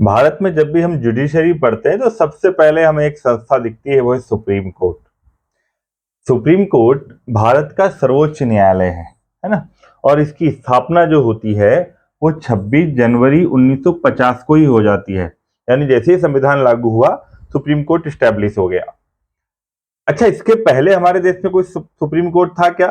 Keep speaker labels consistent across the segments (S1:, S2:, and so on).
S1: भारत में जब भी हम जुडिशरी पढ़ते हैं तो सबसे पहले हमें एक संस्था दिखती है, वो है supreme court. Supreme court Bharat का सर्वोच्च न्यायालय है ना। और इसकी स्थापना जो होती है वो 26 जनवरी 1950 को ही हो जाती है। यानी जैसे ही संविधान लागू हुआ सुप्रीम कोर्ट स्टैब्लिश हो गया। अच्छा, इसके पहले हमारे देश में कोई सुप्रीम कोर्ट था क्या?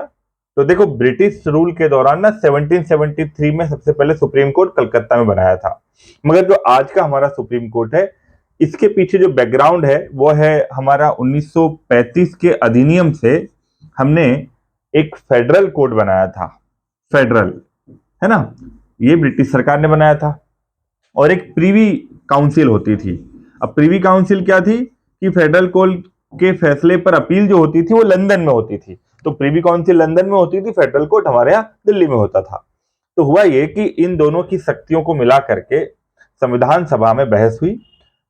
S1: तो देखो, ब्रिटिश रूल के दौरान ना 1773 में सबसे पहले सुप्रीम कोर्ट कलकत्ता में बनाया था। मगर जो आज का हमारा सुप्रीम कोर्ट है, इसके पीछे जो बैकग्राउंड है वो है हमारा 1935 के अधिनियम से हमने एक फेडरल कोड बनाया था। फेडरल, है ना, ये ब्रिटिश सरकार ने बनाया था। और एक प्रीवी काउंसिल होती थी। अब प्रीवी काउंसिल क्या थी कि फेडरल कोर्ट के फैसले पर अपील जो होती थी वो लंदन में होती थी। तो प्रीवी काउंसिल लंदन में होती थी, फेडरल कोर्ट हमारे यहाँ दिल्ली में होता था। तो हुआ ये कि इन दोनों की शक्तियों को मिला करके संविधान सभा में बहस हुई।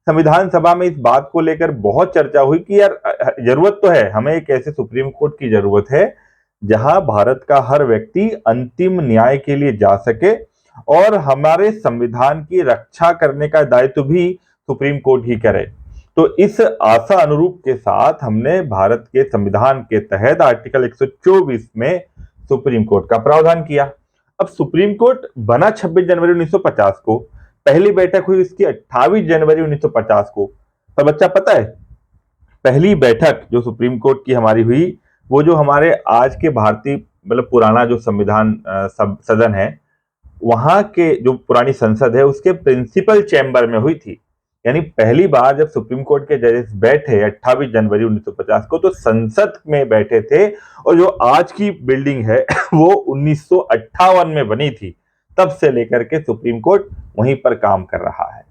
S1: संविधान सभा में इस बात को लेकर बहुत चर्चा हुई कि यार जरूरत तो है, हमें एक ऐसे सुप्रीम कोर्ट की जरूरत है जहां भारत का हर व्यक्ति अंतिम न्याय के लिए जा सके और हमारे संविधान की रक्षा करने का दायित्व भी सुप्रीम कोर्ट ही करे। तो इस आशा अनुरूप के साथ हमने भारत के संविधान के तहत आर्टिकल 124 में सुप्रीम कोर्ट का प्रावधान किया। अब सुप्रीम कोर्ट बना 26 जनवरी 1950 को, पहली बैठक हुई इसकी 28 जनवरी 1950 को। तो बच्चा पता है, पहली बैठक जो सुप्रीम कोर्ट की हमारी हुई वो जो हमारे आज के भारतीय मतलब पुराना जो संविधान सदन है, वहां के जो पुरानी संसद है उसके प्रिंसिपल चैम्बर में हुई थी। यानी पहली बार जब सुप्रीम कोर्ट के जजेस बैठे 28 जनवरी 1950 को, तो संसद में बैठे थे। और जो आज की बिल्डिंग है वो 1958 में बनी थी। तब से लेकर के सुप्रीम कोर्ट वहीं पर काम कर रहा है।